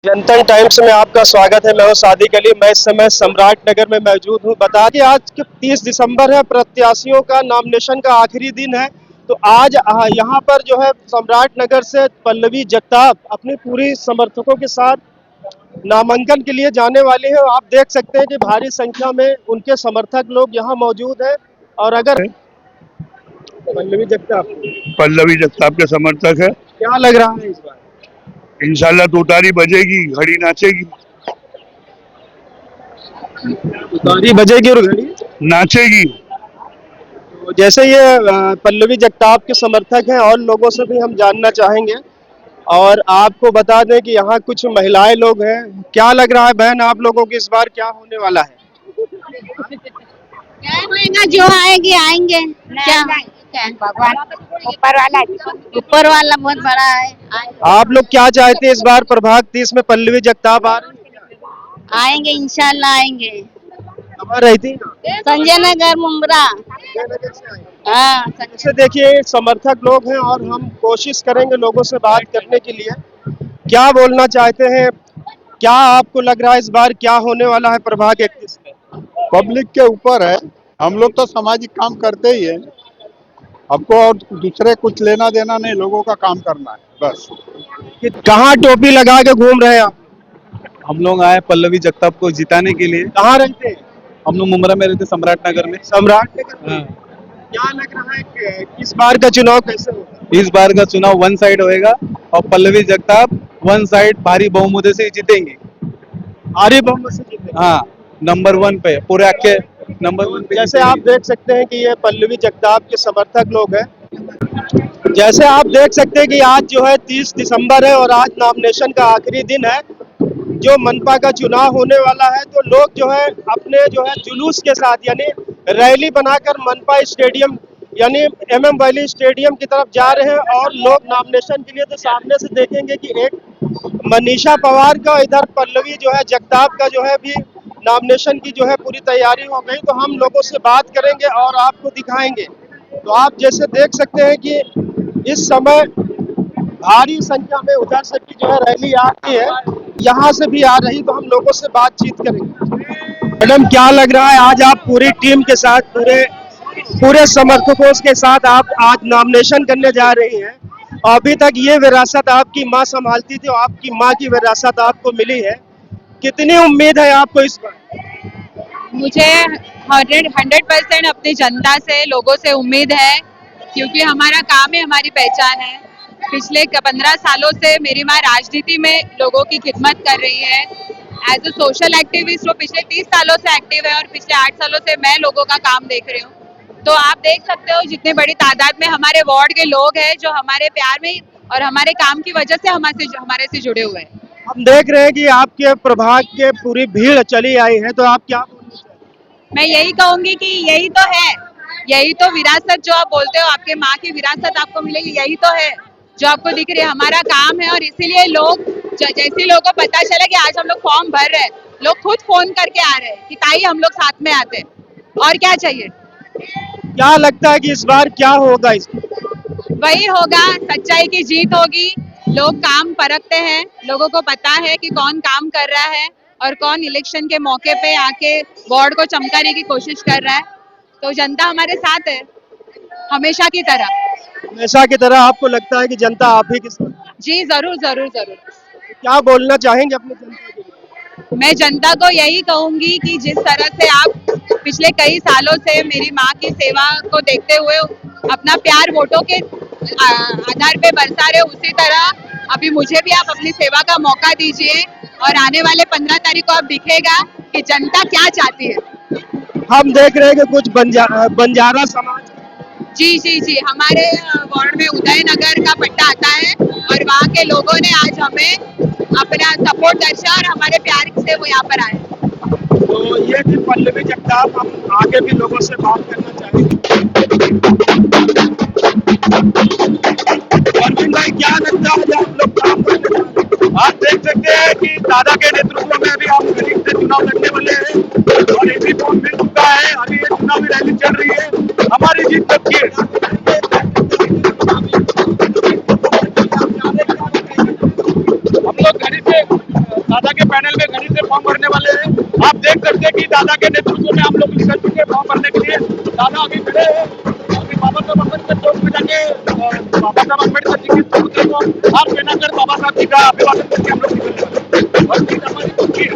जनतन times में आपका स्वागत है। मैं हूं सादिक अली। मैं इस समय सम्राट नगर में मौजूद हूं। बता कि आज के 30 दिसंबर है, प्रत्याशियों का नॉमिनेशन का आखिरी दिन है। तो आज यहां पर जो है सम्राट नगर से पल्लवी जगताप अपने पूरी समर्थकों के साथ नामांकन के लिए जाने वाली है। आप देख सकते हैं कि भारी संख्या में उनके समर्थक लोग यहाँ मौजूद हैं। और अगर पल्लवी जगताप पल्लवी जगताप के समर्थक है। क्या लग रहा है इस बार? इंशाल्लाह तुतारी बजेगी, घड़ी नाचेगी। तुतारी बजेगी और घड़ी नाचेगी। तो जैसे ये पल्लवी जगताप के समर्थक हैं, और लोगों से भी हम जानना चाहेंगे। और आपको बता दें कि यहाँ कुछ महिलाएं लोग हैं। क्या लग रहा है बहन, आप लोगों को इस बार क्या होने वाला है? क्या होएगा, जो आएंगे आएंगे। क्या भगवान ऊपर वाला बहुत बड़ा है। आप लोग क्या चाहते हैं इस बार प्रभाग 30 में पल्लवी जगताप आ रही हैं? आएंगे इंशाल्लाह आएंगे। खबर रहती ना संजय नगर मुंब्रा। हाँ जैसे देखिए समर्थक लोग हैं और हम कोशिश करेंगे लोगों से बात करने के लिए। क्या बोलना चाहते हैं? क्या आपको लग रहा है इस बार क्या होने वाला है प्रभाग 31 में? पब्लिक के ऊपर है। हम लोग तो सामाजिक काम करते ही है, हमको और दूसरे कुछ लेना देना नहीं, लोगों का काम करना है बस। कि कहाँ टोपी लगा के घूम रहे हैं आप? हम लोग आए पल्लवी जगताप को जिताने के लिए। कहाँ रहते हैं? हम लोग मुमरा में रहते, सम्राट नगर में। सम्राट नगर में। हाँ। क्या लग रहा है कि इस बार का चुनाव कैसे होगा? इस बार का चुनाव वन साइड होएगा और पल्लवी जगताप वन साइड भारी बहुमत से जीतेंगी। भारी बहुमत से जीतेंगे। हाँ, नंबर 1 पे पूरे आके नंबर 1 पे। जैसे आप देख सकते हैं कि ये पल्लवी जगताप के समर्थक लोग हैं। जैसे आप देख सकते हैं कि आज जो है 30 दिसंबर है और आज नॉमिनेशन का आखिरी दिन है। जो मनपा का चुनाव होने वाला है, तो लोग जो है अपने जो है जुलूस के साथ यानी रैली बनाकर मनपा स्टेडियम यानी MM वैली स्टेडियम की तरफ जा रहे हैं। और लोग नॉमिनेशन के लिए तो सामने से देखेंगे कि एक मनीषा पवार का, इधर पल्लवी जो है जगताप का जो है भी नॉमिनेशन की जो है पूरी तैयारी हो गई। तो हम लोगों से बात करेंगे और आपको दिखाएंगे। तो आप जैसे देख सकते हैं कि इस समय भारी संख्या में उधर से भी जो है रैली आ रही है, यहाँ से भी आ रही। तो हम लोगों से बातचीत करेंगे। मैडम क्या लग रहा है, आज आप पूरी टीम के साथ पूरे समर्थकों के साथ आप आज नॉमिनेशन करने जा रही हैं। अभी तक ये विरासत आपकी माँ संभालती थी और आपकी माँ की विरासत आपको मिली है। कितनी उम्मीद है आपको इस बार? मुझे 100% अपनी जनता से, लोगों से उम्मीद है, क्योंकि हमारा काम है, हमारी पहचान है। पिछले 15 सालों से मेरी माँ राजनीति में लोगों की खिदमत कर रही है। एज ए सोशल एक्टिविस्ट वो पिछले 30 सालों से एक्टिव है और पिछले 8 सालों से मैं लोगों का काम देख रही हूँ। तो आप देख सकते हो जितने बड़ी तादाद में हमारे वार्ड के लोग हैं जो हमारे प्यार में और हमारे काम की वजह से हमारे से जुड़े हुए हैं। हम देख रहे हैं कि आपके प्रभाग के पूरी भीड़ चली आई है, तो आप क्या बोलना चाहेंगे? मैं यही कहूंगी कि यही तो है, यही तो विरासत जो आप बोलते हो, आपके माँ की विरासत आपको मिलेगी, यही तो है जो आपको दिख रही है। हमारा काम है और इसीलिए लोग जैसे लोगों को पता चला कि आज हम लोग फॉर्म भर रहे हैं, लोग खुद फोन करके आ रहे हैं कि ताई हम लोग साथ में आते हैं। और क्या चाहिए? क्या लगता है कि इस बार क्या होगा? वही होगा, सच्चाई की जीत होगी। लोग काम परखते हैं, लोगों को पता है कि कौन काम कर रहा है और कौन इलेक्शन के मौके पे आके वार्ड को चमकाने की कोशिश कर रहा है। तो जनता हमारे साथ है हमेशा की तरह। हमेशा की तरह आपको लगता है कि जनता आप ही के साथ? जी जरूर जरूर जरूर। क्या बोलना चाहेंगे अपने जनता के लिए? मैं जनता को यही कहूंगी कि जिस तरह से आप पिछले कई सालों से मेरी माँ की सेवा को देखते हुए अपना प्यार वोटों के आधार पे बरसा रहे, उसी तरह अभी मुझे भी आप अपनी सेवा का मौका दीजिए और आने वाले 15 तारीख को अब दिखेगा कि जनता क्या चाहती है। हम देख रहे हैं कि कुछ बंजारा समाज। जी, हमारे वार्ड में उदय नगर का पट्टा आता है और वहाँ के लोगों ने आज हमें अपना सपोर्ट दर्शा और हमारे प्यार से वो यहाँ पर आए। तो ये थी पल्लवी जगताप। हम आगे भी लोगों से बात करना चाहेंगे। अरविंद भाई क्या लगता है आप लोग काम करने जा रहे हैं? आप देख सकते हैं कि दादा के नेतृत्व में अभी हम गरीब से चुनाव लड़ने वाले हैं और ये भी फॉर्म मिल चुका है। अभी ये चुनावी रैली चल रही है, हमारी जीत तक की है। हम लोग गाड़ी से दादा के पैनल में गणित से फॉर्म भरने वाले हैं। आप देख सकते हैं कि दादा के नेतृत्व में हम लोग निकल चुके हैं फॉर्म भरने के लिए। दादा अभी खड़े हैं, अभी बाबा साहब अम्बेडकर चौक में जाके बाबा साहब अम्बेडकर जी की मूर्ति को हाथ पहनाकर बाबा साहब जी का अभिवादन करके हम लोग निकलने वाले हैं। और सीट हमारी पक्की है।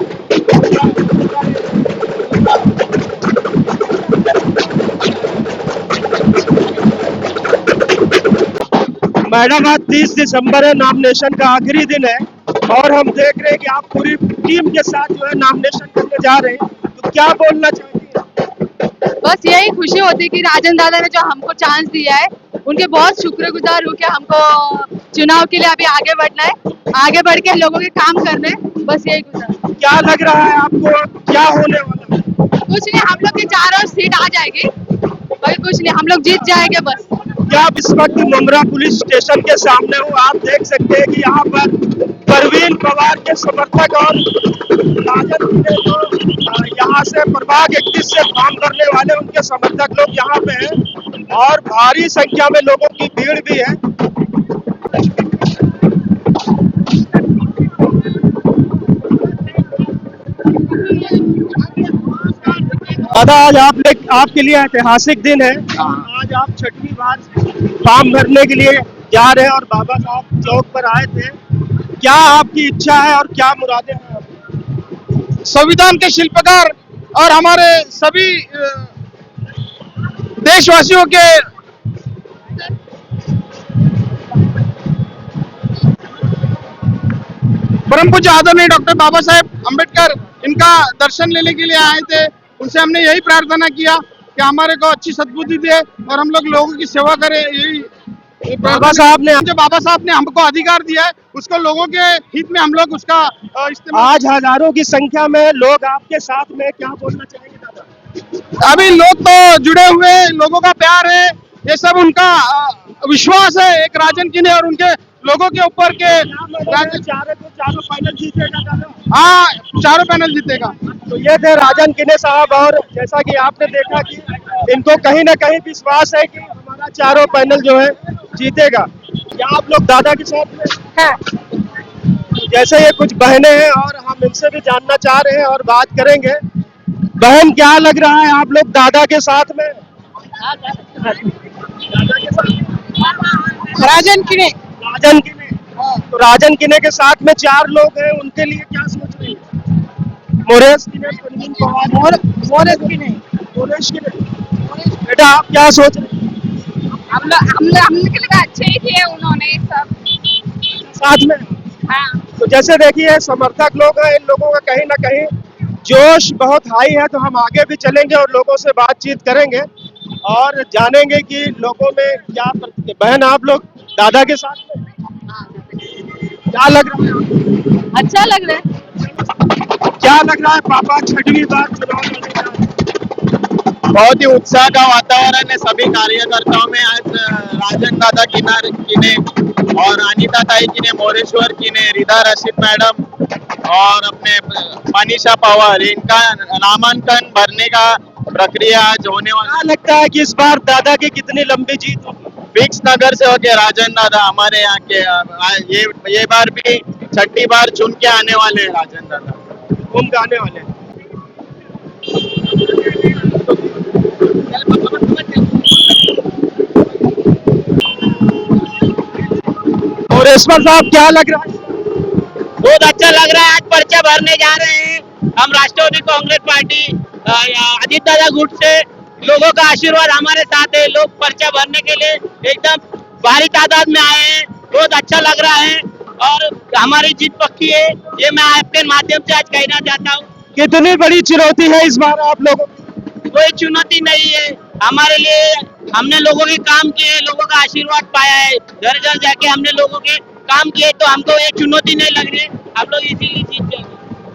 मैडम आज 30 दिसंबर है, नॉमिनेशन का आखिरी दिन है और हम देख रहे हैं कि आप पूरी टीम के साथ जो है नॉमिनेशन करने जा रहे हैं, तो क्या बोलना चाहेंगे? बस यही खुशी होती है कि राजन दादा ने जो हमको चांस दिया है उनके बहुत शुक्रगुजार हूँ कि हमको चुनाव के लिए अभी आगे बढ़ना है, आगे बढ़ के लोगों के काम करने हैं। बस यही गुजार। क्या लग रहा है आपको, क्या होने वाला है? कुछ नहीं, हम लोग की चारों सीट आ जाएगी, भाई कुछ नहीं, हम लोग जीत जाएंगे बस। क्या आप इस वक्त मुमरा पुलिस स्टेशन के सामने हो? आप देख सकते हैं कि यहाँ पर परवीन पवार के समर्थक और राजन के जो यहाँ से प्रभाग 31 से फॉर्म भरने वाले उनके समर्थक लोग यहाँ पे हैं और भारी संख्या में लोगों की भीड़ भी है। दादा आज आपके लिए ऐतिहासिक दिन है। आज आप छठवीं बार फॉर्म भरने के लिए जा रहे हैं और बाबा साहब चौक पर आए थे। क्या आपकी इच्छा है और क्या मुरादें हैं? संविधान के शिल्पकार और हमारे सभी देशवासियों के परम पूज्य आदरणीय डॉक्टर बाबा साहेब अम्बेडकर इनका दर्शन लेने के लिए आए थे। उनसे हमने यही प्रार्थना किया कि हमारे को अच्छी सद्बुद्धि दे और हम लोगों की सेवा करें। यही बाबा साहब ने जो बाबा साहब ने हमको अधिकार दिया है उसको लोगों के हित में हम लोग उसका इस्तेमाल। आज हजारों की संख्या में लोग आपके साथ में, क्या बोलना चाहेंगे दादा? अभी लोग तो जुड़े हुए, लोगों का प्यार है, ये सब उनका विश्वास है एक राजन किने और उनके लोगों के ऊपर के चारों फाइनल जीतेगा दादा। हाँ, चारों पैनल जीतेगा। तो ये थे राजन किने साहब और जैसा कि आपने देखा कि इनको कहीं ना कहीं विश्वास है कि हमारा चारों पैनल जो है जीतेगा। क्या आप लोग दादा के साथ में हैं? जैसे ये कुछ बहनें हैं और हम इनसे भी जानना चाह रहे हैं और बात करेंगे। बहन क्या लग रहा है, आप लोग दादा के साथ में? राजन किने। राजन किने, तो राजन किने के साथ में 4 लोग हैं, उनके लिए क्या सोच रहे हैं? मोरेश किने, परवीन पवार, मोरेश किने। बेटा आप क्या सोच रहे हैं? हम के लिए अच्छे ही थे उन्होंने सब साथ में? हाँ। तो जैसे देखिए समर्थक लोग हैं, इन लोगों का कहीं ना कहीं जोश बहुत हाई है, तो हम आगे भी चलेंगे और लोगों से बातचीत करेंगे और जानेंगे कि लोगों में क्या। बहन आप लोग दादा के साथ में क्या लग रहा है? अच्छा लग रहा है। क्या लग रहा है पापा, छठवीं बार चुनाव लड़ने जा रहे हैं? बहुत ही उत्साह का वातावरण है सभी कार्यकर्ताओं में। आज राजन दादा किने और अनीता ताई किने, मोरेश्वर किने, रिदा रशीद मैडम और अपने मनीषा पवार, इनका नामांकन भरने का प्रक्रिया आज होने वाला। क्या लगता है कि इस बार दादा की कितनी लंबी जीत होगी? विक्स नगर से होके राजन दादा हमारे यहाँ के ये बार भी छठी बार चुन के आने वाले हैं राजन दादा, घूम के आने वाले हैं। मोरेश्वर साहब क्या लग रहा है? बहुत अच्छा लग रहा है। आज पर्चा भरने जा रहे हैं हम राष्ट्रवादी कांग्रेस पार्टी अजीत दादा गुट से। लोगों का आशीर्वाद हमारे साथ है। लोग पर्चा भरने के लिए एकदम भारी तादाद में आए हैं। बहुत अच्छा लग रहा है और हमारी जीत पक्की है, ये मैं आपके माध्यम से आज कहना चाहता हूँ। कितनी बड़ी चुनौती है इस बार आप लोगों को? कोई चुनौती नहीं है हमारे लिए। हमने लोगों के काम किए, लोगों का आशीर्वाद पाया है, घर घर जाके हमने लोगों के काम किए, तो हमको एक चुनौती नहीं लग रही। हम लोग इसीलिए जीत जाएंगे।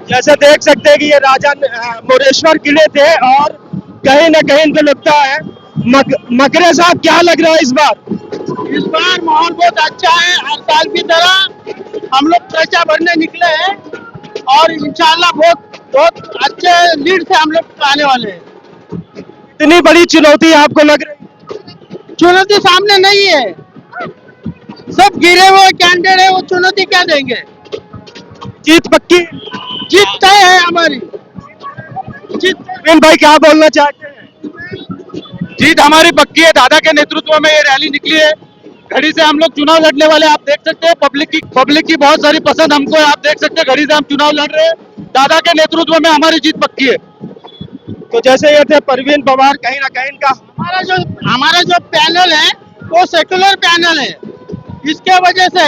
जैसे देख सकते हैं कि ये राजन मोरेश्वर किले थे और कहीं ना कहीं इनको लगता है मकरे साहब क्या लग रहा है इस बार? इस बार माहौल बहुत अच्छा है। हर साल की तरह हम लोग पर्चा भरने निकले हैं और इंशाल्लाह बहुत अच्छे लीड से हम लोग आने वाले हैं। इतनी बड़ी चुनौती आपको लग रही है? चुनौती सामने नहीं है, सब गिरे हुए कैंडिडेट है, वो चुनौती क्या देंगे? जीत पक्की? जीत तय है हमारी। जीत प्रवीण भाई क्या बोलना चाहते हैं? जीत हमारी पक्की है। दादा के नेतृत्व में ये रैली निकली है। घड़ी से हम लोग चुनाव लड़ने वाले, आप देख सकते हैं पब्लिक की बहुत सारी पसंद हमको है। आप देख सकते हैं घड़ी से हम चुनाव लड़ रहे हैं। दादा के नेतृत्व में हमारी जीत पक्की है। तो जैसे ये थे परवीन पवार, कहीं ना कहीं इनका हमारा जो पैनल है वो सेकुलर पैनल है। इसके वजह से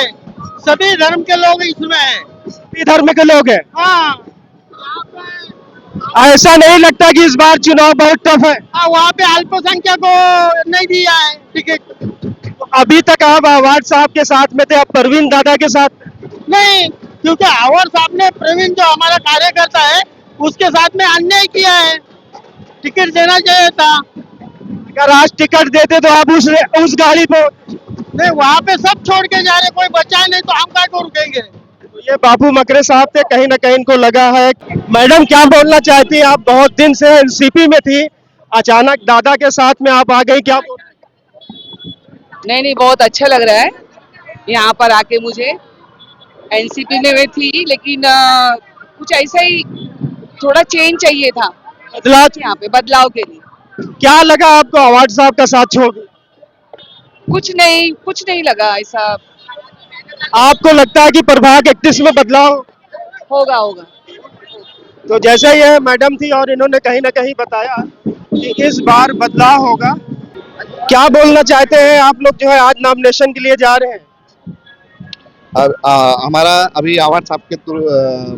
सभी धर्म के लोग इसमें हैं। सभी धर्म के लोग हैं। हाँ, ऐसा नहीं लगता कि इस बार चुनाव बहुत टफ है? वहाँ पे अल्पसंख्यक को नहीं दिया है टिकट। अभी तक आप आवाज साहब के साथ में थे, अब परवीन दादा के साथ नहीं, क्योंकि आवर साहब ने प्रवीण जो हमारा कार्यकर्ता है उसके साथ में अन्याय किया है। टिकट देना चाहिए था। अगर आज टिकट देते तो आप उस गाड़ी पर नहीं, वहाँ पे सब छोड़ के जा रहे, कोई बचा नहीं तो हम क्या रुकेंगे। तो ये बाबू मकरे साहब थे, कहीं ना कहीं इनको लगा है। मैडम क्या बोलना चाहती हैं? आप बहुत दिन से एनसीपी में थी, अचानक दादा के साथ में आप आ गई, क्या नहीं, बहुत अच्छा लग रहा है यहाँ पर आके मुझे। एनसीपी में मैं थी, लेकिन कुछ ऐसा ही थोड़ा चेंज चाहिए था बदलाव? यहाँ पे बदलाव के लिए। क्या लगा आपको अवार्ड साहब का साथ छोड़ के? कुछ नहीं लगा ऐसा। आपको लगता है कि प्रभाग 31 में बदलाव होगा। तो जैसे ये मैडम थी और इन्होंने कहीं ना कहीं बताया कि इस बार बदलाव होगा। क्या बोलना चाहते हैं आप लोग जो है आज नॉमिनेशन के लिए जा रहे हैं? हमारा अभी आवाज साहब के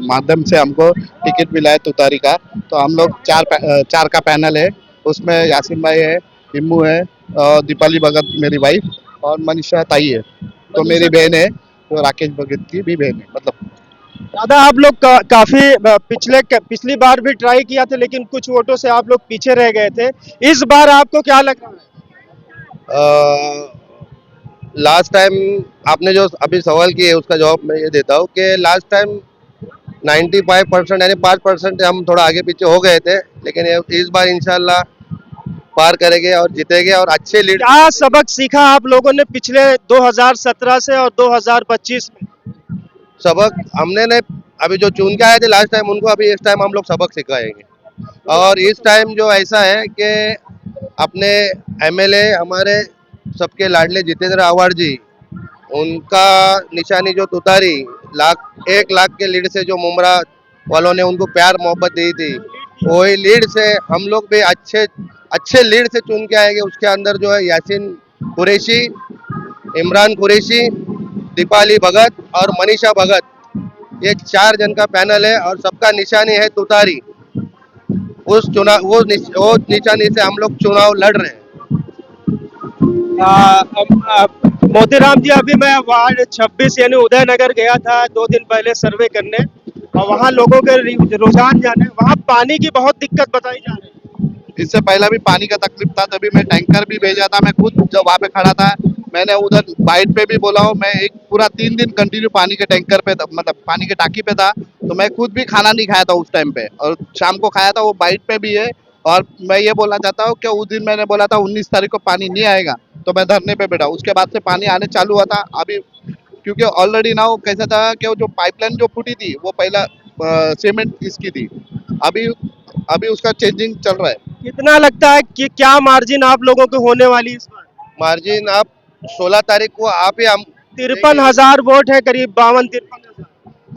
माध्यम से हमको टिकट मिला है तुतारी का। तो हम लोग चार का पैनल है। उसमें यासीन भाई है, इम्मू है, दीपाली भगत मेरी वाइफ और मनीषा ताई है, तो मेरी बहन है, तो राकेश भगत की भी बहन है। मतलब दादा आप लोग काफी पिछली बार भी ट्राई किया था, लेकिन कुछ वोटों से आप लोग पीछे रह गए थे। इस बार आपको क्या लग रहा है? लास्ट टाइम आपने जो अभी सवाल किए उसका जवाब मैं ये देता हूँ कि लास्ट टाइम 95% यानी 5% हम थोड़ा आगे पीछे हो गए थे, लेकिन इस बार इंशाल्लाह पार करेंगे और जीतेंगे और अच्छे लीड। क्या सबक सीखा आप लोगों ने पिछले 2017 से और 2025 में? सबक हमने ने अभी जो चुन के आए थे लास्ट टाइम, उनको अभी इस टाइम हम लोग सबक सिखाएंगे। और इस टाइम जो ऐसा है कि अपने एमएलए हमारे सबके लाडले जितेंद्र आव्हाड जी, उनका निशानी जो तुतारी 1 लाख के लीड से जो मुमरा वालों ने उनको प्यार मोहब्बत दी थी, वही लीड से हम लोग भी अच्छे लीड से चुन के आएंगे। उसके अंदर जो है यासीन कुरैशी, इमरान कुरैशी, दीपाली भगत और मनीषा भगत, ये 4 जन का पैनल है और सबका निशानी है तुतारी। वो निशानी से हम लोग चुनाव लड़ रहे हैं। मोतीराम जी, अभी मैं वार्ड 26 यानी उदयनगर गया था 2 दिन पहले सर्वे करने, और वहाँ लोगों के रुझान जाने, वहाँ पानी की बहुत दिक्कत बताई जा रही है। इससे पहला भी पानी का तकलीफ था, तभी मैं टैंकर भी भेजा था। मैं खुद जब वहाँ पे खड़ा था, मैंने उधर बाइट पे भी बोला हूँ, मैं एक पूरा 3 दिन कंटिन्यू पानी के टैंकर पे मतलब पानी के टाकी पे था। तो मैं खुद भी खाना नहीं खाया था उस टाइम पे, और शाम को खाया था, वो बाइट पे भी है। और मैं ये बोलना चाहता हूँ कि उस दिन मैंने बोला था 19 तारीख को पानी नहीं आएगा, तो मैं धरने पे बैठा। उसके बाद से पानी आने चालू हुआ था। अभी क्योंकि ऑलरेडी ना वो कैसा था कि वो जो पाइपलाइन जो फूटी थी वो पहला सीमेंट इसकी थी, अभी उसका चेंजिंग चल रहा है। कितना लगता है कि क्या मार्जिन आप लोगों को होने वाली इस बार? मार्जिन आप 16 तारीख को आप ही हम 53,000 वोट है, करीब 52-53,000।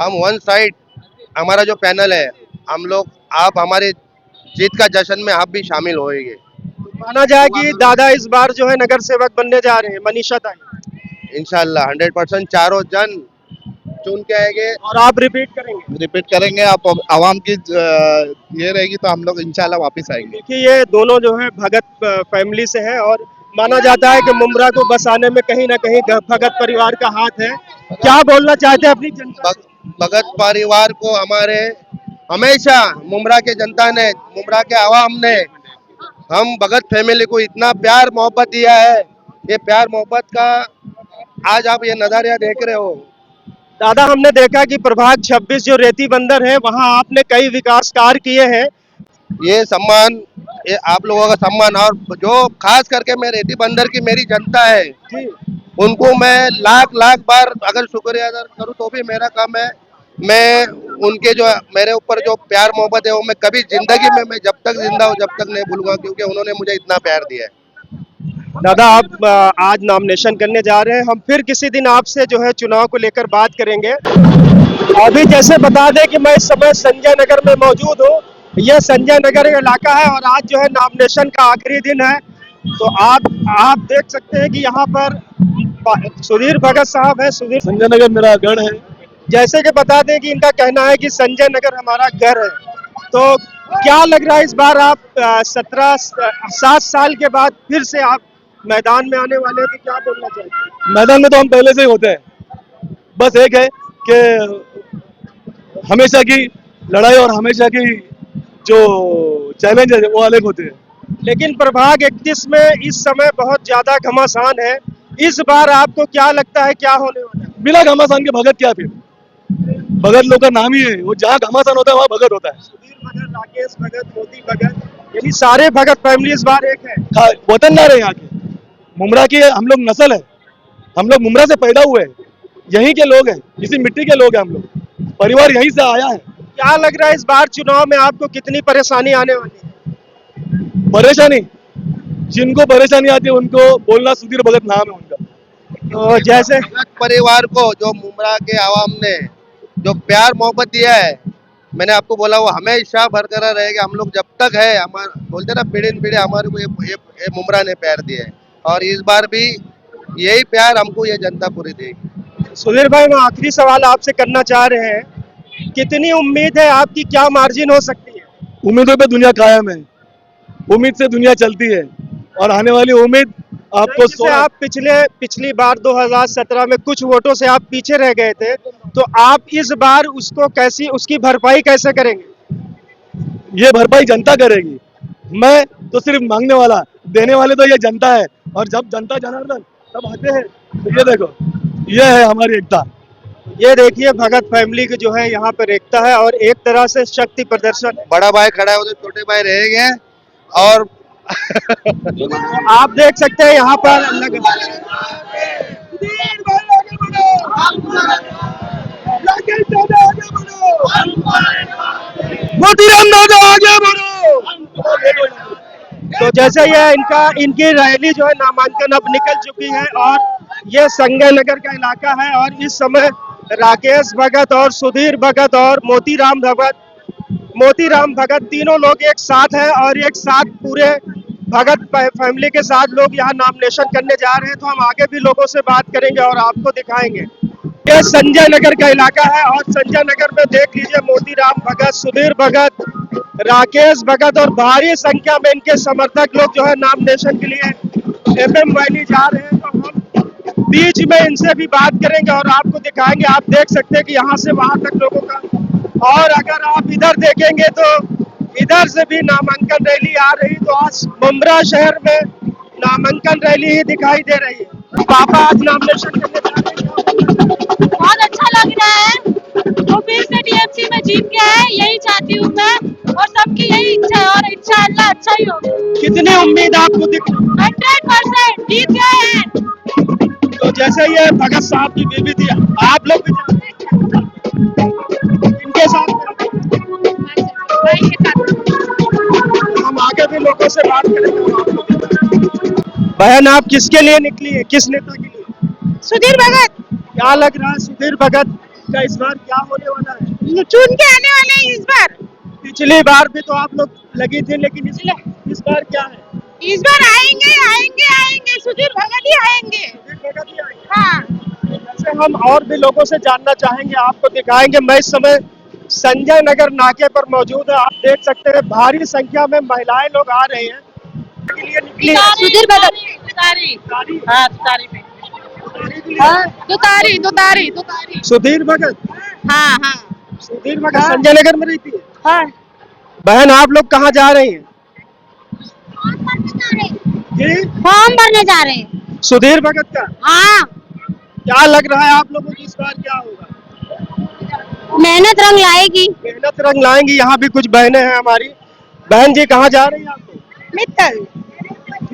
हम वन साइड हमारा जो पैनल है, हम लोग आप हमारे जीत का जश्न में आप भी शामिल होएंगे। माना जाए कि दादा इस बार जो है नगर सेवक बनने जा रहे हैं, मनीषा ताई। इंशाल्लाह 100% चारों जन चुन के आएंगे और आप रिपीट करेंगे? आप आवाम की ये रहेगी तो हम लोग इंशाल्लाह वापस आएंगे। देखिए ये दोनों जो है भगत फैमिली से है, और माना जाता है कि मुमरा को बसाने में कहीं ना कहीं भगत परिवार का हाथ है। क्या बोलना चाहते हैं अपनी जनता? भगत परिवार को हमारे हमेशा मुमरा के जनता ने, मुमरा के आवाम ने, हम भगत फैमिली को इतना प्यार मोहब्बत दिया है। ये प्यार मोहब्बत का आज आप ये नजारा देख रहे हो। दादा हमने देखा कि प्रभाग 26 जो रेती बंदर है, वहाँ आपने कई विकास कार्य किए हैं। ये सम्मान, ये आप लोगों का सम्मान, और जो खास करके मैं रेती बंदर की मेरी जनता है, उनको मैं लाख बार अगर शुक्रिया अदा करूँ तो भी मेरा कम है। मैं उनके जो मेरे ऊपर जो प्यार मोहब्बत है वो मैं कभी जिंदगी में मैं जब तक जिंदा हूँ जब तक नहीं भूलूंगा, क्योंकि उन्होंने मुझे इतना प्यार दिया है। दादा आप आज नॉमिनेशन करने जा रहे हैं, हम फिर किसी दिन आपसे जो है चुनाव को लेकर बात करेंगे। अभी जैसे बता दें कि मैं इस समय संजय नगर में मौजूद हूँ। यह संजय नगर इलाका है और आज जो है नॉमिनेशन का आखिरी दिन है। तो आप देख सकते हैं कि यहाँ पर सुधीर भगत साहब है। सुधीर, संजय नगर मेरा गढ़ है। जैसे कि बता दें कि इनका कहना है कि संजय नगर हमारा घर है। तो क्या लग रहा है इस बार आप 7 साल के बाद फिर से आप मैदान में आने वाले हैं, तो क्या बोलना चाहते मैदान में तो हम पहले से ही होते हैं, बस एक है कि हमेशा की लड़ाई और हमेशा की जो चैलेंज है वो अलग होते हैं। हैं? लेकिन प्रभाग 31 में इस समय बहुत ज्यादा घमासान है। इस बार आपको क्या लगता है क्या होने वाला है? बिना घमासान के भगत क्या, फिर भगत लोग का नाम ही है, वो जहाँ घमासान होता है वहाँ भगत होता है। सुधीर भगत, राकेश भगत, मोती भगत, यानी सारे भगत फैमिली इस बार एक है। वतनदार है यहाँ के, मुमरा की हम लोग नस्ल है, हम लोग मुमरा से पैदा हुए हैं, यहीं के लोग हैं, इसी मिट्टी के लोग हैं हम लोग, परिवार यहीं से आया है। क्या लग रहा है इस बार चुनाव में आपको कितनी परेशानी आने वाली है? परेशानी, जिनको परेशानी आती है उनको बोलना सुधीर भगत नाम है उनका। तो जैसे भगत परिवार को जो मुमरा के आवाम ने जो प्यार मोहब्बत दिया है, मैंने आपको बोला वो हमेशा बरकरार रहेगा। हम लोग जब तक है, हमारा बोलते ना पीढ़ी पीढ़ी हमारे को ये मुमरा ने प्यार दिया है, और इस बार भी यही प्यार हमको ये जनता पूरी देगी। सुधीर भाई, मैं आखिरी सवाल आपसे करना चाह रहे हैं, कितनी उम्मीद है आपकी, क्या मार्जिन हो सकती है? उम्मीदों पे दुनिया कायम है, उम्मीद से दुनिया चलती है, और आने वाली उम्मीद आपको जैसे आप पिछली बार 2017 में कुछ वोटों से आप पीछे रह गए थे, तो आप इस बार उसकी भरपाई कैसे करेंगे? ये भरपाई जनता करेगी, मैं तो सिर्फ मांगने वाला, देने वाले तो ये जनता है, और जब जनता जनार्दन तब आते हैं। तो ये देखो, ये है हमारी एकता। ये देखिए भगत फैमिली की जो है यहाँ पर एकता है, और एक तरह से शक्ति प्रदर्शन है। बड़ा भाई खड़ा है उधर, छोटे भाई रहेंगे, और आप देख सकते हैं यहाँ पर मोतीराम दादा आगे बढ़ो। तो जैसे ये इनकी रैली जो है नामांकन अब निकल चुकी है, और ये संजय नगर का इलाका है, और इस समय राकेश भगत और सुधीर भगत और मोतीराम भगत तीनों लोग एक साथ हैं, और एक साथ पूरे भगत फैमिली के साथ लोग यहाँ नॉमिनेशन करने जा रहे हैं। तो हम आगे भी लोगों से बात करेंगे और आपको दिखाएंगे। ये संजय नगर का इलाका है, और संजय नगर में देख लीजिए मोतीराम भगत, सुधीर भगत, राकेश भगत और भारी संख्या में इनके समर्थक लोग जो है नॉमिनेशन के लिए एफएम वैली जा रहे हैं। तो हम बीच में इनसे भी बात करेंगे और आपको दिखाएंगे। आप देख सकते हैं कि यहाँ से वहां तक लोगों का, और अगर आप इधर देखेंगे तो इधर से भी नामांकन रैली आ रही। तो आज मुमरा शहर में नामांकन रैली ही दिखाई दे रही है। पापा आज नॉमिनेशन करने जा रहे हैं, बहुत अच्छा लग रहा है। तो फिर से टीएमसी में जीत गया है, यही चाहती हूँ मैं, और सबकी यही इच्छा है, और इंशाअल्लाह अच्छा ही होगा। कितनी उम्मीद आपको दिख रही है? 100% जीत गए हैं। तो जैसे ये भगत साहब की बीवी थी, आप लोग भी इनके साथ हम आगे भी लोगों से बात करेंगे। बहन, आप किसके लिए निकली है, किस नेता के लिए? सुधीर भगत क्या लग रहा है सुधीर भगत का इस बार क्या होने वाला है? चुन के आने वाले हैं इस बार। पिछली बार भी तो आप लोग लगी थी, लेकिन इस बार क्या है? इस बार आएंगे आएंगे आएंगे, सुधीर भगत ही आएंगे। सुधीर भगत ही आएंगे। हाँ, जैसे हम और भी लोगों से जानना चाहेंगे, आपको दिखाएंगे। मैं इस समय संजय नगर नाके पर मौजूद है। आप देख सकते हैं भारी संख्या में महिलाएं लोग आ रहे हैं के लिए निकली है। सुधीर भगत तुतारी, हाँ तुतारी पे, हाँ तुतारी। सुधीर भगत, हाँ हाँ सुधीर भगत संजय नगर में रहती है। हाँ। बहन, आप लोग कहाँ जा रही हैं? जी, फॉर्म भरने जा रहे हैं। सुधीर भगत का हाँ, क्या लग रहा है आप लोगों को इस बार क्या होगा? मेहनत रंग लाएगी। मेहनत रंग लाएंगी। यहाँ भी कुछ बहनें हैं हमारी। बहन जी, कहाँ जा रही हैं आप लोग? मित्तल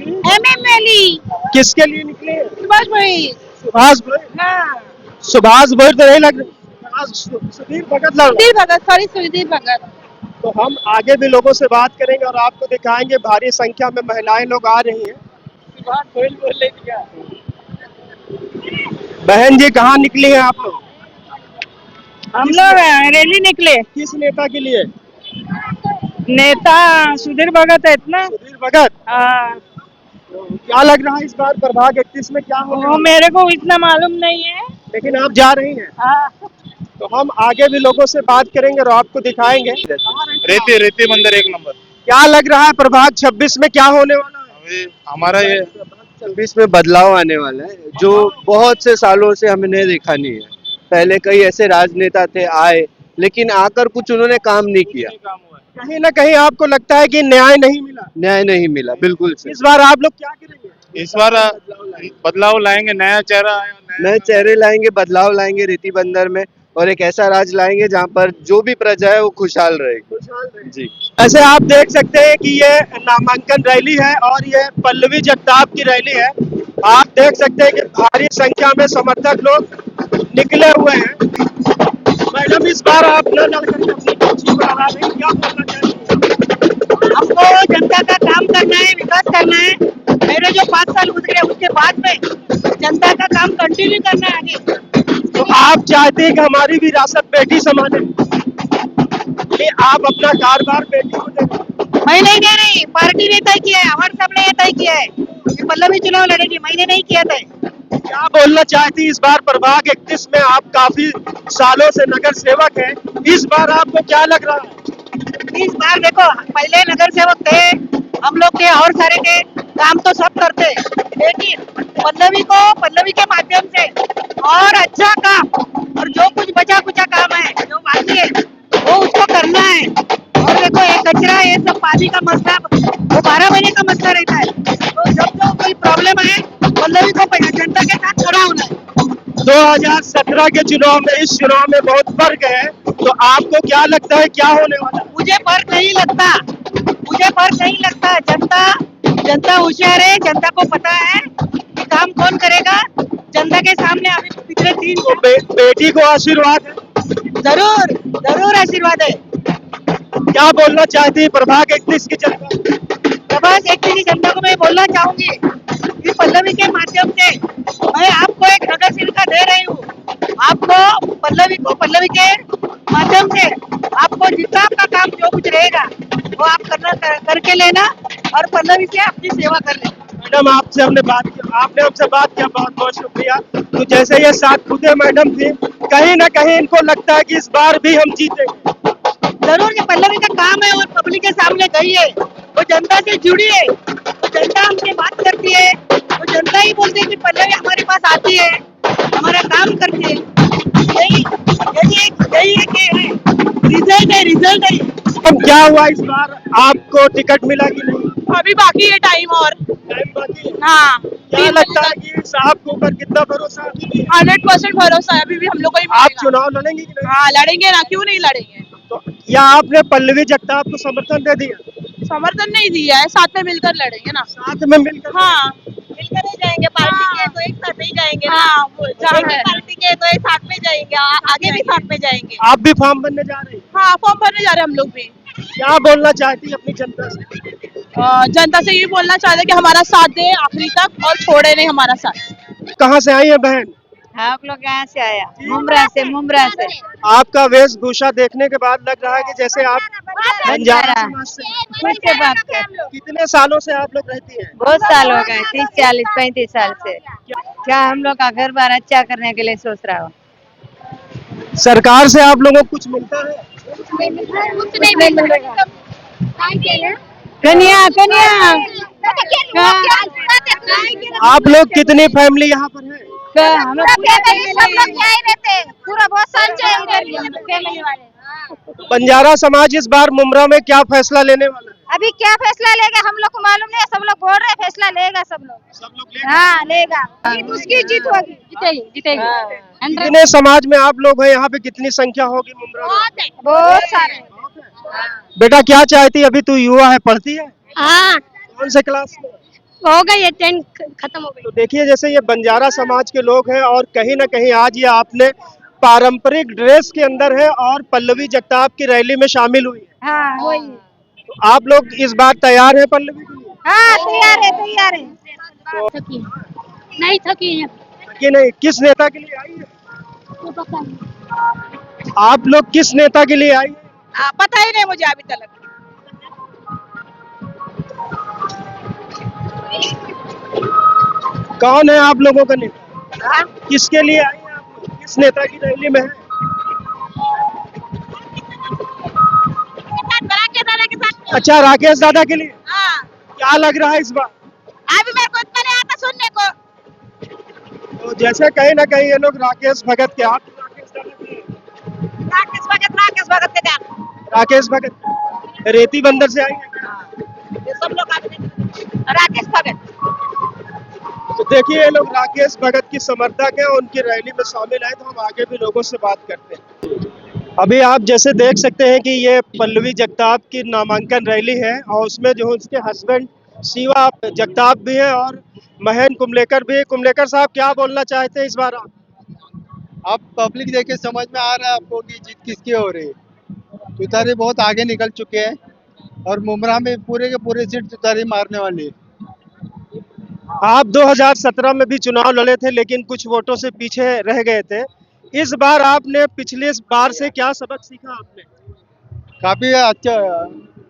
एमएमएलई किसके लिए निकले हैं? सुभाष भाई। सुभाष भाई। हाँ, सुभाष भाई तो नहीं लग रही। सुधीर भगत लड़ रहा है। सुधीर भगत, सॉरी सुधीर भगत। तो हम आगे भी लोगों से बात करेंगे और आपको दिखाएंगे भारी संख्या में महिलाएं लोग आ रही हैं। बहन जी कहाँ निकली हैं आप लोग? हम लोग रैली निकले, किस नेता के लिए? नेता सुधीर भगत है इतना। सुधीर भगत। तो क्या लग रहा है इस बार प्रभाग 31 में क्या होने वाला है? मेरे को इतना मालूम नहीं है। लेकिन आप जा रही हैं। तो हम आगे भी लोगों से बात करेंगे और आपको दिखाएंगे। रेती मंदिर 1 नंबर। क्या लग रहा है प्रभाग 26 में क्या होने वाला है? अभी हमारा ये 26 में बदलाव आने वाला है जो बहुत से सालों से हमने देखा नहीं है। पहले कई ऐसे राजनेता थे आए, लेकिन आकर कुछ उन्होंने काम नहीं किया। कहीं ना कहीं आपको लगता है कि न्याय नहीं मिला? न्याय नहीं मिला, बिल्कुल से। इस बार आप लोग क्या करेंगे? इस बार बदलाव लाएंगे, नया चेहरा आया, नए चेहरे लाएंगे, बदलाव लाएंगे रेती बंदर में, और एक ऐसा राज लाएंगे जहाँ पर जो भी प्रजा है वो खुशहाल रहेगी। जी। ऐसे आप देख सकते हैं कि ये नामांकन रैली है और ये पल्लवी जगताप की रैली है। आप देख सकते हैं कि भारी संख्या में समर्थक लोग निकले हुए हैं। मैडम इस बार आप न लड़कर अपनी कुर्सी पर आ रही हैं, क्या बोलना चाहेंगे? हमको जनता का काम करना है, विकास करना है। मेरे जो 5 साल गुजरे उसके बाद में जनता का काम कंटिन्यू करना है आगे। तो आप चाहते हैं कि हमारी भी विरासत बेटी संभाले, कि आप अपना कारोबार बेटी को दें? मैं नहीं दे रही, पार्टी ने तय किया है, हमारे सामने ये तय किया है कि पल्लवी चुनाव लड़ेगी, मैंने नहीं किया था। क्या बोलना चाहती इस बार प्रभाग 31 में? आप काफी सालों से नगर सेवक हैं, इस बार आपको क्या लग रहा है? इस बार देखो, पहले नगर सेवक थे हम लोग के और सारे थे, काम तो सब करते, लेकिन पल्लवी के माध्यम से और अच्छा काम और जो कुछ बचा कुचा काम है जो बाकी है वो उसको करना है। और देखो ये कचरा, ये सब पानी का मसला वो 12 महीने का मसला रहता है। तो जब जो कोई प्रॉब्लम है पल्लवी को जनता के साथ खड़ा होना है। 2017 के चुनाव में इस चुनाव में बहुत फर्क है, तो आपको क्या लगता है क्या होने वाला? मुझे फर्क नहीं लगता, मुझे फर्क नहीं लगता। जनता होशियार है, जनता को पता है कि काम कौन करेगा। जनता के सामने अभी पिछले 3 तो बेटी को आशीर्वाद है? जरूर जरूर आशीर्वाद है। क्या बोलना चाहती है प्रभाग 31 की जनता? प्रभाग 31 की जनता को मैं बोलना चाहूंगी कि पल्लवी के माध्यम से मैं आपको एक नगर सेविका दे रही हूँ। आपको पल्लवी के माध्यम से आपको जितना आपका काम जो कुछ रहेगा वो आप करके लेना और पल्लवी से अपनी सेवा कर लेना। मैडम आपसे हमने बात की, आपने हमसे बात किया, बहुत बहुत शुक्रिया। तो जैसे ये साथ खुदे मैडम थी, कहीं ना कहीं इनको लगता है कि इस बार भी हम जीतेंगे। जरूर, ये पल्लवी का काम है और पब्लिक के सामने गई है, वो जनता से जुड़ी है, तो जनता हमसे बात करती है, तो जनता ही बोलती है कि पल्लवी हमारे पास आती है, हमारा काम करती है। यही रिजल्ट है। अब क्या हुआ इस बार, आपको टिकट मिला कि नहीं? अभी बाकी है टाइम और। टाइम बाकी है। हाँ, क्या लगता है कि साहब के ऊपर कितना भरोसा है? 100% भरोसा है अभी भी हम लोग को ही आप मिलेगा। चुनाव लड़ेंगे कि नहीं? हाँ लड़ेंगे ना, क्यों नहीं लड़ेंगे। तो या आपने पल्लवी जगताप को समर्थन दे दिया? समर्थन नहीं दिया है, साथ में मिलकर लड़ेंगे ना। साथ में मिलकर? हाँ मिलकर ही जाएंगे, पार्टी के तो एक साथ ही जाएंगे ना। हाँ, वो जहाँ एक ही है। पार्टी के तो एक साथ में जाएंगे, आगे भी साथ में जाएंगे। आप भी फॉर्म भरने जा रहे हैं? हाँ, फॉर्म भरने जा रहे हैं हम लोग भी। क्या बोलना चाहती है अपनी जनता से? जनता से ये बोलना चाहते हैं कि हमारा साथ दे आखिरी तक और छोड़े नहीं हमारा साथ। कहाँ से आई है बहन? आप लोग यहाँ से आया, मुमरा से। आपका वेशभूषा देखने के बाद लग रहा है कि जैसे आप बंजारा समाज से हैं। खुद से बात कर। कितने सालों से आप लोग रहती हैं? बहुत साल हो गए, 30, 40, 35 साल से। क्या हम लोग का घर बार अच्छा करने के लिए सोच रहा हो? सरकार से आप लोगों को कुछ मिलता है? कन्या आप लोग कितनी फैमिली यहाँ पर है? हम लोग पूरा बहुत साल फैमिली वाले। बंजारा समाज इस बार मुमरा में क्या फैसला लेने वाला है? अभी क्या फैसला लेगा हम लोग को मालूम नहीं, सब लोग बोल रहे हैं फैसला लेगा सब लोग। हाँ लेगा, उसकी जीत होगी, जीतेगी। कितने समाज में आप लोग हैं यहाँ पे? कितनी संख्या होगी मुमरा में? बहुत सारे। बेटा क्या चाहती है? अभी तू युवा है, पढ़ती है? हाँ कौन से क्लास में? हो गई, 10 खत्म हो गई। तो देखिए जैसे ये बंजारा समाज के लोग हैं और कहीं ना कहीं आज ये आपने पारंपरिक ड्रेस के अंदर है और पल्लवी जगताप की रैली में शामिल हुई है। हाँ वही। तो आप लोग इस बार तैयार है पल्लवी के लिए? हाँ तैयार है तैयार है। नहीं थकी है कि नहीं, किस नेता के लिए आई है? तो पता नहीं। आप लोग किस नेता के लिए आई है? पता ही नहीं मुझे अभी तक। कौन है आप लोगों का नेता? किसके लिए आई है आप लोग? किस नेता की रैली में है? अच्छा, राकेश दादा के लिए। हाँ। क्या लग रहा है इस बार? अभी मेरे को इतना नहीं आता सुनने को। तो जैसे कहीं ना कहीं ये लोग राकेश भगत के, आप राकेश दादा के लिए? राकेश भगत के जान। राकेश भगत रेती बंदर से आई है क्या? ये सब लोग राकेश भगत। तो देखिए, ये लोग राकेश भगत की समर्थक है, उनकी रैली में शामिल है। तो हम आगे भी लोगों से बात करते हैं। अभी आप जैसे देख सकते हैं कि ये पल्लवी जगताप की नामांकन रैली है और उसमें जो उसके हस्बैंड शिवा जगताप भी है और महेंद्र कुमलेकर भी है। कुमलेकर साहब, क्या बोलना चाहते हैं इस बार आप? अब पब्लिक देखे समझ में आ रहा है आपको कि जीत किसकी हो रही है। तुतारी बहुत आगे निकल चुके हैं और मुमरा में पूरे के पूरे सीट तुतारी मारने वाली है। आप 2017 में भी चुनाव लड़े थे लेकिन कुछ वोटों से पीछे रह गए थे। इस बार आपने पिछले बार से क्या सबक सीखा आपने? काफी अच्छा,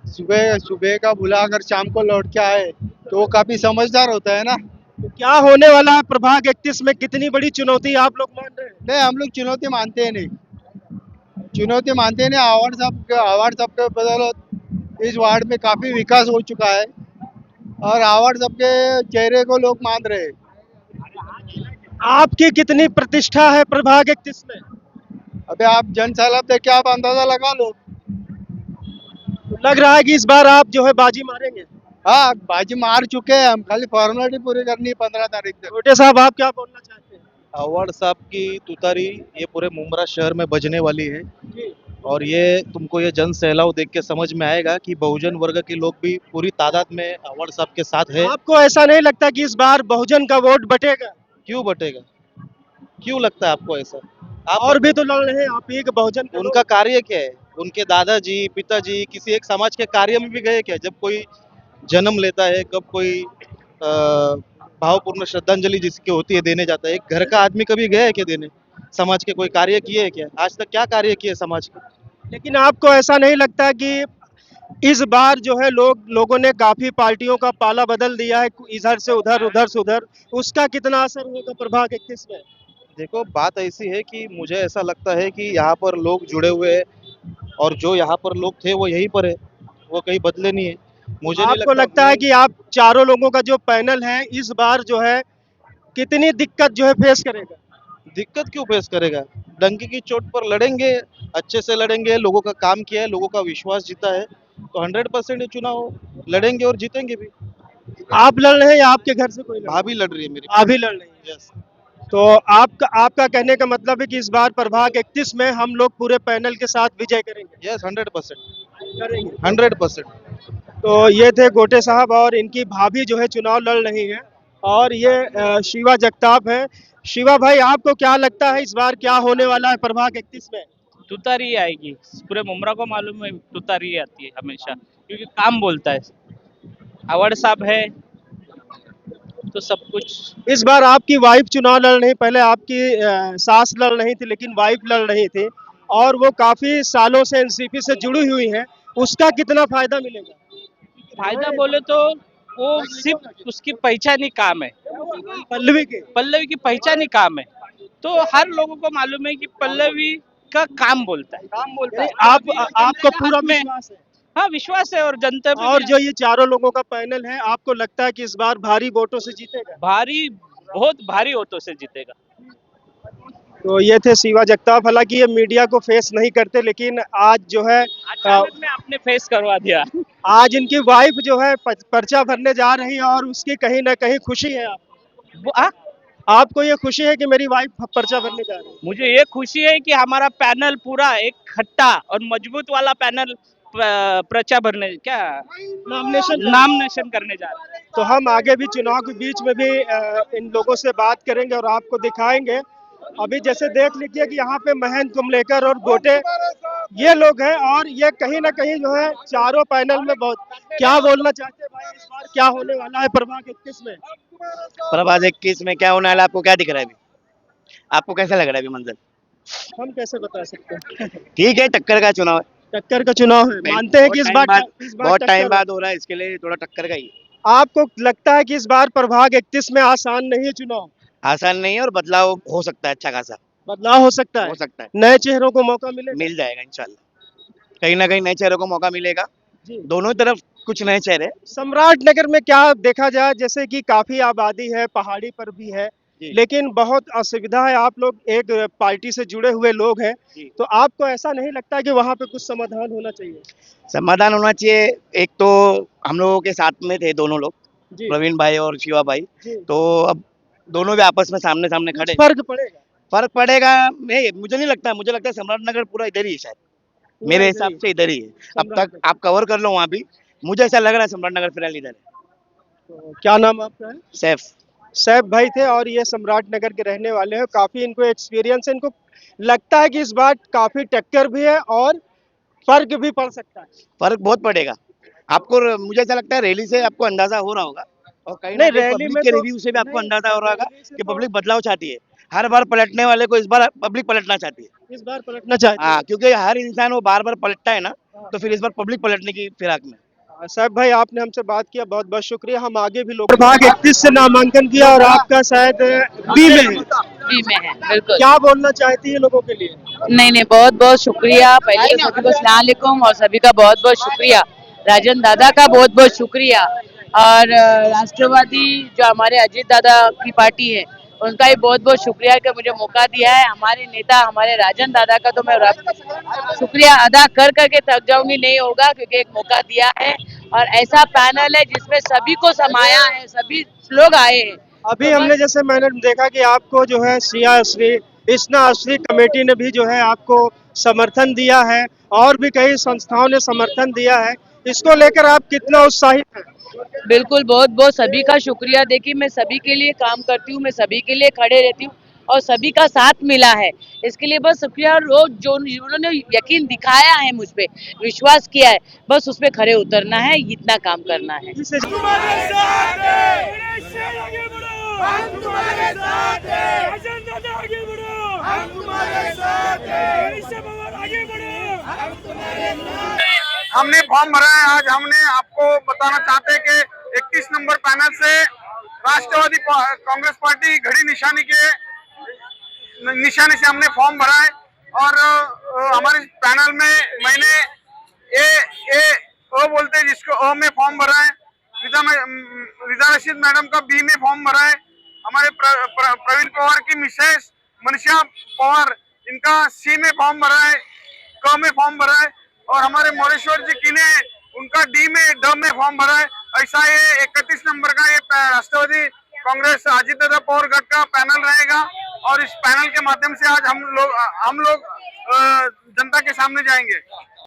सुबह सुबह का बुला अगर शाम को लौट के आए तो वो काफी समझदार होता है ना। तो क्या होने वाला है प्रभाग 31 में? कितनी बड़ी चुनौती आप लोग मान रहे हैं? नहीं, हम लोग चुनौती मानते हैं नहीं, चुनौती मानते हैं नहीं। आवाड़ साहब के बदौलत इस वार्ड में काफी विकास हो चुका है और आवाड़ साहब के चेहरे को लोग मान रहे हैं। आपकी कितनी प्रतिष्ठा है प्रभाग 31 में? अबे आप जन सैलाब देख के आप अंदाजा लगा लो। लग रहा है कि इस बार आप जो है बाजी मारेंगे। हाँ, बाजी मार चुके हैं हम, खाली फॉर्मेलिटी पूरी करनी है 15 तारीख तक। छोटे साहब, आप क्या बोलना चाहते हैं? अवार्ड साहब की तुतारी ये पूरे मुमरा शहर में बजने वाली है और ये तुमको ये जन सैलाब देख के समझ में आएगा कि बहुजन वर्ग के लोग भी पूरी तादाद में अवार्ड साहब के साथ है। आपको ऐसा नहीं लगता कि इस बार बहुजन का वोट बटेगा? क्यों बटेगा? क्यों लगता है आपको ऐसा? आप और भी तो लड़ रहे हैं, आप एक बहुजन का उनका कार्य क्या है? उनके दादाजी पिताजी किसी एक समाज के कार्य में भी गए क्या? जब कोई जन्म लेता है, कब कोई भावपूर्ण श्रद्धांजलि जिसकी होती है देने जाता है, एक घर का आदमी कभी गया है क्या देने? समाज के कोई कार्य किए है क्या? आज तक क्या कार्य किए समाज के? लेकिन आपको ऐसा नहीं लगता कि इस बार जो है लोगों ने काफी पार्टियों का पाला बदल दिया है, इधर से उधर उधर से उधर, उसका कितना असर होगा प्रभाग 31 में? देखो, बात ऐसी है कि मुझे ऐसा लगता है कि यहाँ पर लोग जुड़े हुए हैं और जो यहाँ पर लोग थे वो यहीं पर है, वो कहीं बदले नहीं है। मुझे नहीं आपको लगता है कि आप चारों लोगों का जो पैनल है इस बार जो है कितनी दिक्कत जो है फेस करेगा? दिक्कत क्यों फेस करेगा? डंकी की चोट पर लड़ेंगे, अच्छे से लड़ेंगे। लोगों का काम किया है, लोगों का विश्वास जीता है, तो 100% ये चुनाव लड़ेंगे और जीतेंगे भी। आप लड़ रहे हैं या आपके घर से कोई लड़ रहा है? भाभी लड़ रही है मेरी। भाभी लड़ रही है। यस। तो आपका कहने का मतलब है कि इस बार प्रभाग 31 में हम लोग पूरे पैनल के साथ विजय करेंगे? यस, 100% करेंगे। 100%। तो ये थे गोटे साहब और इनकी भाभी जो है चुनाव लड़ रही है और ये शिवा जगताप है। शिवा भाई, आपको क्या लगता है इस बार क्या होने वाला है प्रभाग 31 में? तुतारी आएगी, पूरे मुमरा को मालूम है तुतारी आती है हमेशा, क्योंकि काम बोलता है। अवार्ड साहब है तो सब कुछ। इस बार आपकी वाइफ चुनाव लड़ रही, पहले आपकी सास लड़ रही थी लेकिन वाइफ लड़ रही थी और वो काफी सालों से एनसीपी से जुड़ी हुई है, उसका कितना फायदा मिलेगा? फायदा बोले तो वो सिर्फ उसकी पहचान ही काम है, पल्लवी की पहचान ही काम है। तो हर लोगों को मालूम है कि पल्लवी का काम बोलता है, आपको पूरा विश्वास है? हाँ, विश्वास है और जनता पे और जो ये चारों लोगों का पैनल है, आपको लगता है कि इस बार भारी वोटों से जीतेगा? बहुत भारी वोटों से जीतेगा। तो ये थे शिवा जगताप। हालांकि ये मीडिया को फेस नहीं करते लेकिन आज जो है अचानक में आपने फेस करवा दिया। आज इनकी वाइफ जो है पर्चा भरने जा रही है और उसकी कहीं ना कहीं खुशी है। आपको ये खुशी है कि मेरी वाइफ पर्चा भरने जा रही है? मुझे ये खुशी है कि हमारा पैनल पूरा एक खट्टा और मजबूत वाला पैनल पर्चा भरने नामिनेशन करने जा रहा है। तो हम आगे भी चुनाव के बीच में भी इन लोगों से बात करेंगे और आपको दिखाएंगे अभी जैसे देख लीजिए कि यहाँ पे महेंद्र कुमलेकर और गोटे ये लोग हैं, और ये कहीं ना कहीं जो है चारों पैनल में बहुत क्या बोलना चाहते हैं भाई, इस बार क्या होने वाला है प्रभाग 21 में? प्रभात 21 में क्या होने वाला है, आपको क्या दिख रहा है अभी? आपको कैसा लग रहा है अभी मंजर? हम कैसे बता सकते हैं? ठीक है, टक्कर का चुनाव है। टक्कर का चुनाव है, मानते हैं कि इस बार बहुत टाइम टक्कर बाद हो रहा है, इसके लिए थोड़ा टक्कर का ही है। आपको लगता है कि इस बार प्रभाग 31 में आसान नहीं है चुनाव? आसान नहीं है और बदलाव हो सकता है, अच्छा खासा बदलाव हो सकता है, हो सकता है, नए चेहरों को मौका मिले। मिल जाएगा इंशाल्लाह। कहीं ना कहीं नए चेहरों को मौका मिलेगा, जी। दोनों तरफ कुछ नए चेहरे। सम्राट नगर में क्या देखा जाए, जैसे कि काफी आबादी है, पहाड़ी पर भी है, लेकिन बहुत असुविधा है। आप लोग एक पार्टी से जुड़े हुए लोग हैं, तो आपको ऐसा नहीं लगता कि वहाँ पे कुछ समाधान होना चाहिए? समाधान होना चाहिए। एक तो हम लोगों के साथ में थे दोनों लोग, जी। प्रवीण भाई और शिवा भाई, जी। तो अब दोनों भी आपस में सामने सामने खड़े। फर्क पड़ेगा? फर्क पड़ेगा नहीं, मुझे नहीं लगता, मुझे लगता है सम्राट नगर पूरा इधर ही है शायद, मेरे हिसाब से इधर ही है। अब तक आप कवर कर लो वहाँ भी, मुझे ऐसा लग रहा है सम्राट नगर फिलहाल इधर है। तो क्या नाम आपका है? सैफ। सैफ भाई थे, और ये सम्राट नगर के रहने वाले हैं। काफी इनको एक्सपीरियंस है, इनको लगता है कि इस बार काफी टक्कर भी है और फर्क भी पड़ सकता है। फर्क बहुत पड़ेगा आपको, मुझे ऐसा लगता है रैली से आपको अंदाजा हो रहा होगा, और कहीं ना नहीं, कहीं रैली पब्लिक में के तो रिव्यू से भी आपको नहीं, अंदाजा हो रहा होगा रैली से कि तो पब्लिक बदलाव चाहती है। हर बार पलटने वाले को इस बार पब्लिक पलटना चाहती है। इस बार पलटना चाहते हैं। हाँ, क्योंकि हर इंसान वो बार बार पलटता है ना, तो फिर इस बार पब्लिक पलटने की फिराक में। साहब भाई, आपने हमसे बात किया, बहुत बहुत शुक्रिया। हम आगे भी लोग प्रभाग 31 से नामांकन किया और आपका शायद बी में है। बी में है, बिल्कुल। क्या बोलना चाहती है लोगों के लिए? नहीं नहीं, बहुत बहुत शुक्रिया। पहले तो सभी को अस्सलाम वालेकुम, और सभी का बहुत बहुत शुक्रिया। राजन दादा का बहुत बहुत शुक्रिया, और राष्ट्रवादी जो हमारे अजीत दादा की पार्टी है उनका भी बहुत बहुत शुक्रिया कि मुझे मौका दिया है। हमारे नेता हमारे राजन दादा का तो मैं शुक्रिया अदा कर करके थक जाऊंगी, नहीं होगा, क्योंकि एक मौका दिया है और ऐसा पैनल है जिसमें सभी को समाया है, सभी लोग आए हैं। अभी हमने जैसे मैंने देखा कि आपको जो है सिया श्री इस्ना अश्री कमेटी ने भी जो है आपको समर्थन दिया है, और भी कई संस्थाओं ने समर्थन दिया है। इसको लेकर आप कितना उत्साहित हैं? बिल्कुल, बहुत बहुत सभी का शुक्रिया। देखिए, मैं सभी के लिए काम करती हूँ, मैं सभी के लिए खड़े रहती हूँ, और सभी का साथ मिला है, इसके लिए बस शुक्रिया। और लोग जो उन्होंने यकीन दिखाया है मुझ पे, विश्वास किया है, बस उस पे खड़े उतरना है, इतना काम करना है। हमने फॉर्म भरा है। आज हमने आपको बताना चाहते हैं कि 21 नंबर पैनल से राष्ट्रवादी कांग्रेस पार्टी घड़ी निशानी से हमने फॉर्म भरा है, और हमारे पैनल में मैंने ओ बोलते हैं जिसको ओ में फॉर्म भरा है, रिजा रशीद मैडम का बी में फॉर्म भरा है, हमारे प्रवीण पवार की मिसेस मनीषा पवार इनका सी में फॉर्म भरा है, क में फॉर्म भरा है, और हमारे मोरेश्वर जी की ने उनका डी में ड में फॉर्म भरा है। ऐसा ये 31 नंबर का ये राष्ट्रवादी कांग्रेस अजीत दादा पवार गढ़ का पैनल रहेगा, और इस पैनल के माध्यम से आज हम लोग जनता के सामने जाएंगे।